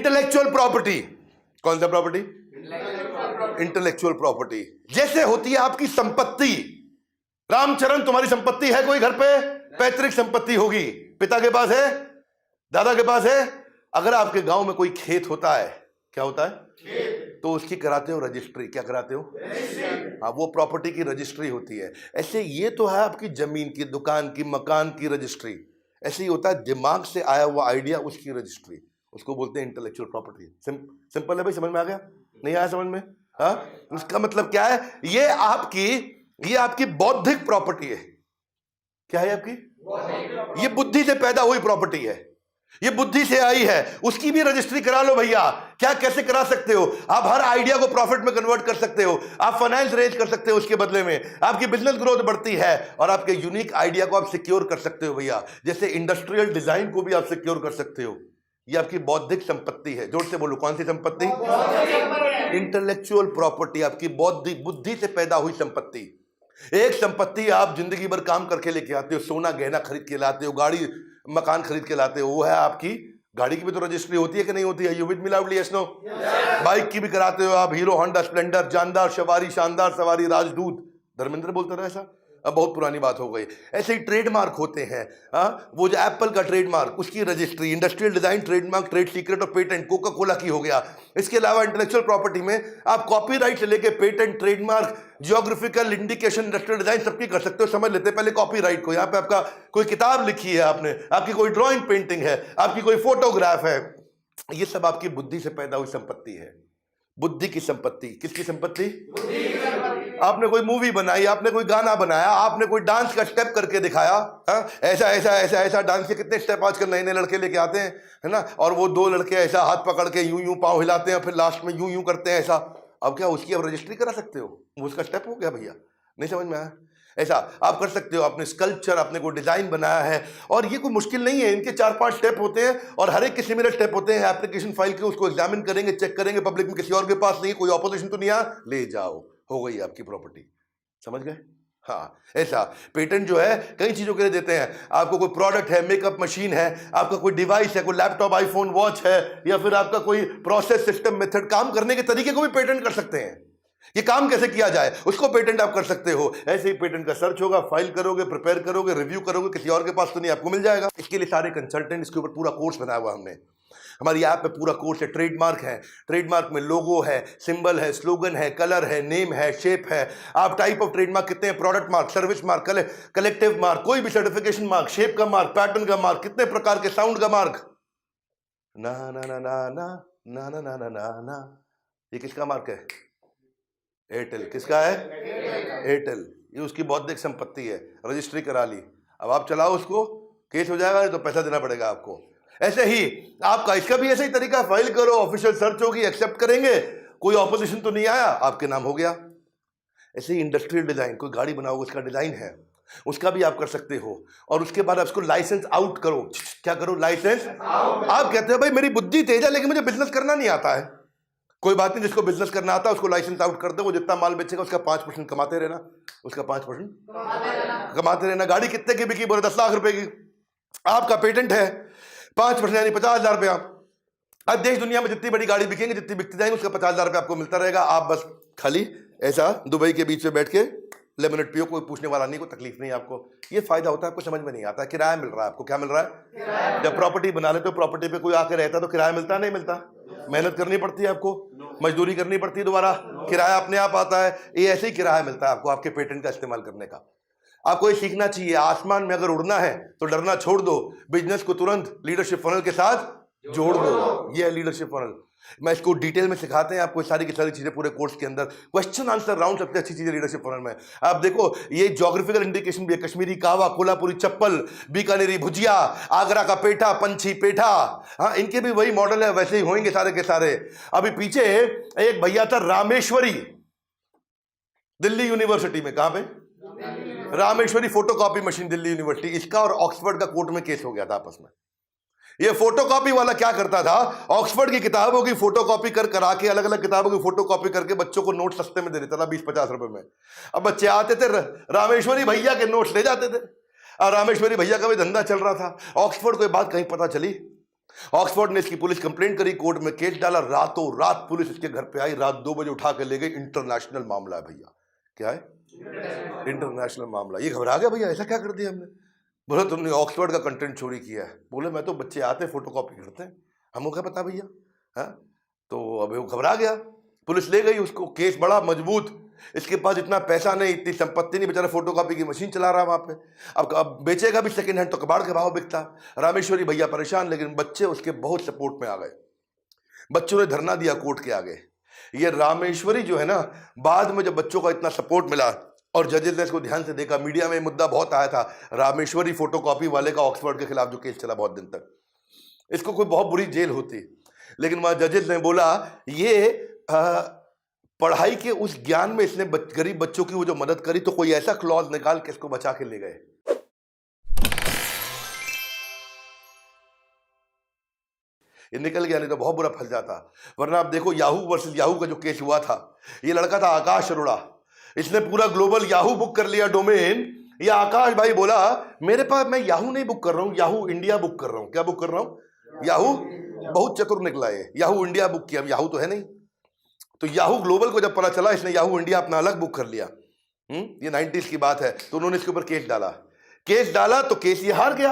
Intellectual property. कौन सा property? Intellectual property. जैसे होती है आपकी संपत्ति। रामचरण, तुम्हारी संपत्ति है कोई घर पे? पैतृक संपत्ति होगी, पिता के पास है, दादा के पास है। अगर आपके गांव में कोई खेत होता है, क्या होता है? खेत। तो उसकी कराते हो रजिस्ट्री। क्या कराते हो? हाँ, वो प्रॉपर्टी की रजिस्ट्री होती है। ऐसे ये तो है आपकी जमीन की, दुकान की, मकान की रजिस्ट्री। ऐसे ही होता है दिमाग से आया हुआ आइडिया, उसकी रजिस्ट्री, उसको बोलते हैं इंटेलेक्चुअल प्रॉपर्टी। सिंपल है भाई, समझ में आ गया? नहीं आया समझ में? हाँ, उसका मतलब क्या है? ये आपकी बौद्धिक प्रॉपर्टी है। क्या है आपकी? ये बुद्धि से पैदा हुई प्रॉपर्टी है, ये बुद्धि से आई है, उसकी भी रजिस्ट्री करा लो भैया। क्या, कैसे करा सकते हो आप? हर आइडिया को प्रॉफिट में कन्वर्ट कर सकते हो, आप फाइनेंस रेज कर सकते हो, उसके बदले में आपकी बिजनेस ग्रोथ बढ़ती है और आपके यूनिक आइडिया को आप सिक्योर कर सकते हो भैया। जैसे इंडस्ट्रियल डिजाइन को भी आप सिक्योर कर सकते हो। ये आपकी बौद्धिक संपत्ति है। जोर से बोलो, कौन सी संपत्ति? इंटेलेक्चुअल प्रॉपर्टी, आपकी बौद्धिक बुद्धि से पैदा हुई संपत्ति। एक संपत्ति आप जिंदगी भर काम करके लेके आते हो, सोना गहना खरीद के लाते हो, गाड़ी मकान खरीद के लाते हो, वो है आपकी। गाड़ी की भी तो रजिस्ट्री होती है कि नहीं होती है? You with me loudly, yes no? Bike की भी कराते हो आप, हीरो होंडा स्प्लेंडर, जानदार सवारी, शानदार सवारी, राजदूत। धर्मेंद्र बोलता रहा ऐसा, अब बहुत पुरानी बात हो गई। ऐसे ही ट्रेडमार्क होते हैं। वो जो एप्पल का ट्रेडमार्क, उसकी registry, industrial design trademark, trade secret और पेटेंट कोका कोला की हो गया। इसके अलावा इंटेलेक्चुअल प्रॉपर्टी में आप कॉपीराइट से लेके patent, trademark, geographical indication, industrial design सबकी कर सकते हो। समझ लेते हैं पहले कॉपीराइट को। यहाँ पे आपका कोई किताब लिखी है आपने, आपकी कोई ड्राइंग पेंटिंग है, आपकी कोई फोटोग्राफ है, ये सब आपकी बुद्धि से पैदा हुई संपत्ति है। बुद्धि की संपत्ति। किसकी संपत्ति? आपने कोई मूवी बनाई, आपने कोई गाना बनाया, आपने कोई डांस का स्टेप करके दिखाया। ऐसा ऐसा ऐसा ऐसा डांस के कितने स्टेप आजकल नए नए लड़के लेके आते हैं, है ना? और वो दो लड़के ऐसा हाथ पकड़ के यूं यूं पांव हिलाते हैं, फिर लास्ट में यूं यूं करते हैं ऐसा। अब क्या उसकी अब रजिस्ट्री करा सकते हो? वो उसका स्टेप हो गया भैया। नहीं समझ में आया? ऐसा आप कर सकते हो। आपने स्कल्पचर, आपने कोई डिजाइन बनाया है, और ये कोई मुश्किल नहीं है। इनके 4-5 स्टेप होते हैं और हर एक के सिमिलर स्टेप होते हैं। एप्लीकेशन फाइल के उसको एग्जामिन करेंगे, चेक करेंगे, पब्लिक में किसी और के पास नहीं, कोई ऑपोजिशन तो नहीं आ, ले जाओ, हो गई आपकी प्रॉपर्टी। समझ गए? हाँ, ऐसा पेटेंट जो है कई चीजों के लिए देते हैं। आपको कोई प्रोडक्ट है, मेकअप मशीन है, आपका कोई डिवाइस है, कोई लैपटॉप, आईफोन, वॉच है, या फिर आपका कोई प्रोसेस, सिस्टम, मेथड, काम करने के तरीके को भी पेटेंट कर सकते हैं। ये काम कैसे किया जाए उसको पेटेंट आप कर सकते हो। ऐसे ही पेटेंट का सर्च होगा, फाइल करोगे, प्रिपेयर करोगे, रिव्यू करोगे, किसी और के पास तो नहीं, आपको मिल जाएगा। इसके लिए सारे कंसल्टेंट, इसके ऊपर पूरा कोर्स बनाया हुआ हमने। हमारी ऐप पे पूरा कोर्स है। ट्रेडमार्क है, ट्रेडमार्क में लोगो है, सिंबल है, स्लोगन है, कलर है, नेम है, शेप है। आप टाइप ऑफ ट्रेडमार्क कितने हैं, product mark, service mark, collective mark, कोई भी सर्टिफिकेशन मार्क, शेप का मार्क, पैटर्न का मार्क, कितने प्रकार के, साउंड का मार्क, ना ना ना ना ना ना ना ना ना ना ना। ये किसका मार्क है? एयरटेल। किसका है? एयरटेल। ये उसकी बौद्धिक संपत्ति है, रजिस्ट्री करा ली। अब आप चलाओ उसको, केस हो जाएगा तो पैसा देना पड़ेगा आपको। ऐसे ही आपका इसका भी ऐसा ही तरीका, फाइल करो, ऑफिशियल सर्च होगी, एक्सेप्ट करेंगे, कोई ऑपोजिशन तो नहीं आया, आपके नाम हो गया। ऐसे ही इंडस्ट्रियल डिजाइन, कोई गाड़ी बनाओगे, उसका डिजाइन है, उसका भी आप कर सकते हो। और उसके बाद आप उसको लाइसेंस आउट करो। क्या करो? लाइसेंस आप कहते हो भाई मेरी बुद्धि तेज है लेकिन मुझे बिजनेस करना नहीं आता है। कोई बात नहीं, जिसको बिजनेस करना आता है उसको लाइसेंस आउट कर दो। वो जितना माल बेचेगा उसका 5% कमाते रहना, उसका 5% कमाते रहना। गाड़ी कितने की बिकी? बोले 10 लाख रुपए की। आपका पेटेंट है, 5% यानी 50,000 रुपया। अब देश दुनिया में जितनी बड़ी गाड़ी बिकेंगे, जितनी बिकती जाएंगी, उसका 50,000 रुपया आपको मिलता रहेगा। आप बस खाली ऐसा दुबई के बीच में बैठ के लेमनेट पियो, कोई पूछने वाला नहीं, कोई तकलीफ नहीं आपको। ये फायदा होता है, आपको समझ में नहीं आता। किराया मिल रहा है आपको। क्या मिल रहा है? जब प्रॉपर्टी बना लेते हो, प्रॉपर्टी पे कोई आके रहता तो किराया मिलता नहीं मिलता? मेहनत करनी पड़ती है आपको, मजदूरी करनी पड़ती है, दोबारा किराया अपने आप आता है। ये ऐसे ही किराया मिलता है आपको आपके पेटेंट का इस्तेमाल करने का। आपको ये सीखना चाहिए, आसमान में अगर उड़ना है तो डरना छोड़ दो, बिजनेस को तुरंत लीडरशिप फनल के साथ जोड़ दो। ये है लीडरशिप फनल। मैं इसको डिटेल में सिखाते हैं आपको, सारी की सारी चीजें पूरे कोर्स के अंदर। क्वेश्चन आंसर राउंड सबसे अच्छी चीज है लीडरशिप फनल में। आप देखो, ये ज्योग्राफिकल इंडिकेशन भी है, कश्मीरी कावा, कोल्हापुरी चप्पल, बीकानेरी भुजिया, आगरा का पेठा, पंछी पेठा। हाँ, इनके भी वही मॉडल है, वैसे ही होंगे सारे के सारे। अभी पीछे एक भैया था रामेश्वरी, दिल्ली यूनिवर्सिटी में। कहां पे? Rameshwari photocopy machine, Delhi university. इसका और ऑक्सफोर्ड का कोर्ट में केस हो गया था आपस में। ये फोटोकॉपी वाला क्या करता था, ऑक्सफोर्ड की किताबों की फोटोकॉपी करा के, अलग अलग किताबों की फोटोकॉपी करके बच्चों को नोट सस्ते में दे देता था, 20-50 रुपए में। अब बच्चे आते थे, रामेश्वरी भैया के नोट्स ले जाते थे, और रामेश्वरी भैया का भी धंधा चल रहा था। ऑक्सफोर्ड को बात कहीं पता चली, ऑक्सफोर्ड ने इसकी पुलिस कंप्लेंट करी, कोर्ट में केस डाला, रातों रात पुलिस इसके घर पे आई, रात 2 बजे उठा के ले गई। इंटरनेशनल मामला है भैया। क्या है? इंटरनेशनल मामला। ये घबरा गया, भैया ऐसा क्या कर दिया हमने? बोले तुमने ऑक्सफोर्ड का कंटेंट चोरी किया है। बोले मैं तो बच्चे आते फोटोकॉपी करते हैं, हमको क्या पता भैया। हाँ, तो अब वो घबरा गया, पुलिस ले गई उसको। केस बड़ा मजबूत, इसके पास इतना पैसा नहीं, इतनी संपत्ति नहीं, बेचारा फोटोकॉपी की मशीन चला रहा है वहां पे। अब बेचेगा भी सेकंड हैंड तो कबाड़ के भाव बिकता। रामेश्वरी भैया परेशान, लेकिन बच्चे उसके बहुत सपोर्ट में आ गए। बच्चों ने धरना दिया कोर्ट के आगे। ये रामेश्वरी जो है ना, बाद में जब बच्चों का इतना सपोर्ट मिला और जजेस ने इसको ध्यान से देखा, मीडिया में मुद्दा बहुत आया था रामेश्वरी फोटोकॉपी वाले का ऑक्सफोर्ड के खिलाफ जो केस चला बहुत दिन तक, इसको कोई बहुत बुरी जेल होती। लेकिन वहां जजेस ने बोला ये पढ़ाई के उस ज्ञान में इसने गरीब बच्चों की वो जो मदद करी, तो कोई ऐसा क्लॉज निकाल के इसको बचा के ले गए। ये निकल गया, नहीं तो बहुत बुरा फंस जाता। वरना आप देखो याहू वर्सेस याहू का जो केस हुआ था, ये लड़का था आकाश अरोड़ा, इसने पूरा ग्लोबल याहू बुक कर लिया डोमेन। ये आकाश भाई बोला मेरे पास, मैं याहू नहीं बुक कर रहा हूं, याहू इंडिया बुक कर रहा हूं। क्या बुक कर रहा हूं? याहू। बहुत चतुर निकला है, याहू इंडिया बुक किया। याहू तो है नहीं, तो याहू ग्लोबल को जब पता चला, इसने याहू इंडिया अपना अलग बुक कर लिया। ये 90s की बात है। तो उन्होंने इसके ऊपर केस डाला तो केस ये हार गया।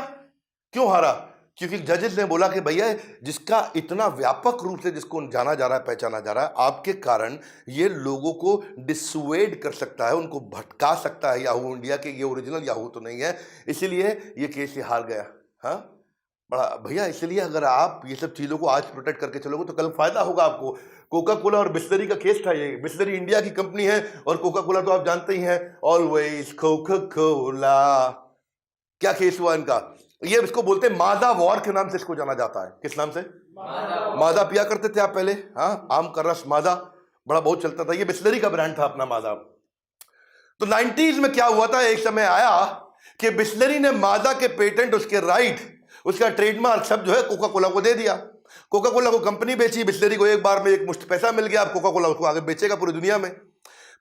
क्यों हारा? क्योंकि जजेस ने बोला कि भैया जिसका इतना व्यापक रूप से जिसको जाना जा रहा है, पहचाना जा रहा है, आपके कारण ये लोगों को डिसुएड कर सकता है, उनको भटका सकता है याहू इंडिया के, ये ओरिजिनल याहू तो नहीं है, इसीलिए ये केस ये हार गया। हाँ बड़ा भैया, इसलिए अगर आप ये सब चीजों को आज प्रोटेक्ट करके चलोगे तो कल फायदा होगा आपको। कोका कोला और बिस्लरी का केस था ये। बिस्लरी इंडिया की कंपनी है और कोका कोला तो आप जानते ही हैं, ऑलवेज कोका कोला। क्या केस हुआ इनका? ये इसको बोलते हैं मादा वॉर के नाम से इसको जाना जाता है। किस नाम से? मादा पिया करते थे आप पहले। हाँ, आम का रस मादा बड़ा बहुत चलता था, ये बिस्लरी का ब्रांड था अपना मादा। तो 90s में क्या हुआ था, एक समय आया कि बिस्लरी ने मादा के पेटेंट, उसके राइट, उसका ट्रेडमार्क सब जो है कोका कोला को दे दिया। कोका कोला को कंपनी बेची, बिस्लरी को एक बार में एक मुश्त पैसा मिल गया। अब कोका कोला उसको आगे बेचेगा पूरी दुनिया में।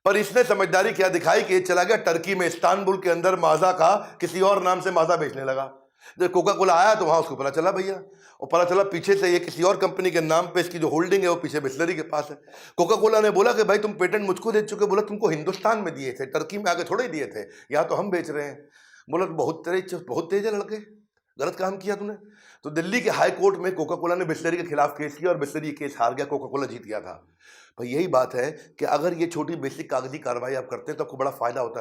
पर इसने समझदारी क्या दिखाई कि चला गया टर्की में, इस्तांबुल के अंदर माजा का किसी और नाम से माजा बेचने लगा। जब कोका कोला आया तो वहां उसको पता चला भैया, और पता चला पीछे से ये किसी और कंपनी के नाम पे इसकी जो होल्डिंग है वो पीछे बिस्लरी के पास है। कोका कोला ने बोला कि भाई तुम पेटेंट मुझको दे चुके। बोला तुमको हिंदुस्तान में दिए थे, टर्की में आगे थोड़े दिए थे, यहाँ तो हम बेच रहे हैं। बोला बहुत तेज है लड़के, गलत काम किया तूने। तो दिल्ली के हाई कोर्ट में कोका कोला ने बिस्लरी के खिलाफ केस किया और बिस्लरी केस हार गया, कोका कोला जीत गया था। भाई यही बात है कि अगर ये छोटी बेसिक कागजी कार्रवाई आप करते हैं तो आपको बड़ा फायदा होता है।